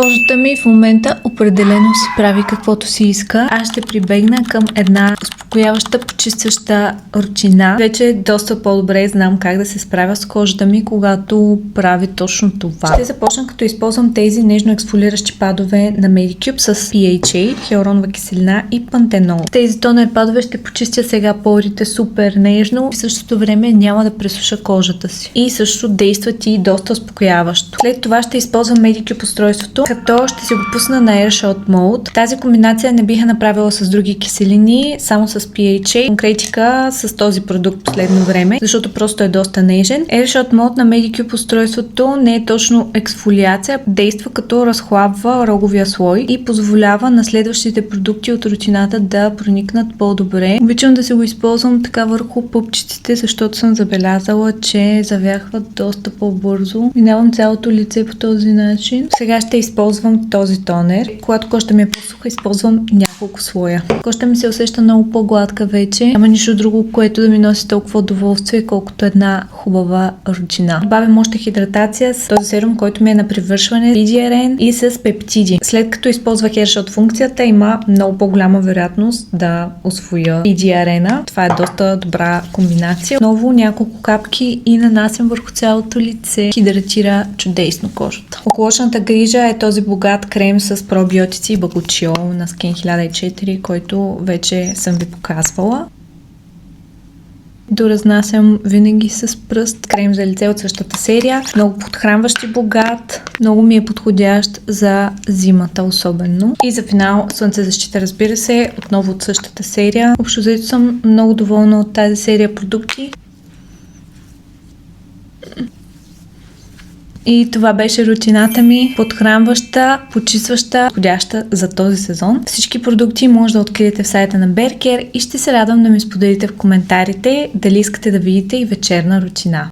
Кожата ми в момента определено си прави каквото си иска. Аз ще прибегна към една успокояваща, почистваща рутина. Вече доста по-добре знам как да се справя с кожата ми, когато прави точно това. Ще започна като използвам тези нежно ексфолиращи падове на Medicube с PHA, хиалуронова киселина и пантенол. Тези тонер падове ще почистя сега порите супер нежно и в същото време няма да пресуша кожата си. И също действат и доста успокояващо. След това ще използвам Medicube устройството, като ще си го пусна на Airshot Mode. Тази комбинация не биха направила с други киселини, само с PHA. Конкретика с този продукт последно време, защото просто е доста нежен. Airshot Mode на Medicube устройството не е точно ексфолиация, действа като разхлабва роговия слой и позволява на следващите продукти от рутината да проникнат по-добре. Обичам да се го използвам така върху пъпчиците, защото съм забелязала, че завяхват доста по-бързо. Минавам цялото лице по този начин. Сега ще използвам този тонер. Когато кожата ми е по-суха, използвам няколко слоя. Кожата ми се усеща много по-гладка вече. Няма нищо друго, което да ми носи толкова удоволствие, колкото една хубава рутина. Добавям още хидратация с този серум, който ми е на привършване, PDRN и с пептиди. След като използвах Airshot функцията, има много по-голяма вероятност да усвоя PDRN. Това е доста добра комбинация. Отново няколко капки и нанасям върху цялото лице. Хидратира чудесно кожата. Околошната грижа е този богат крем с пробиотици и багучиол на Skin 1004, който вече съм ви показвала. Доразнасям винаги с пръст крем за лице от същата серия. Много подхранващ и богат. Много ми е подходящ за зимата особено. И за финал слънцезащита, разбира се, отново от същата серия. Общо взето съм много доволна от тази серия продукти. И това беше рутината ми, подхранваща, почистваща, подходяща за този сезон. Всички продукти може да откриете в сайта на Bear Care и ще се радвам да ми споделите в коментарите дали искате да видите и вечерна рутина.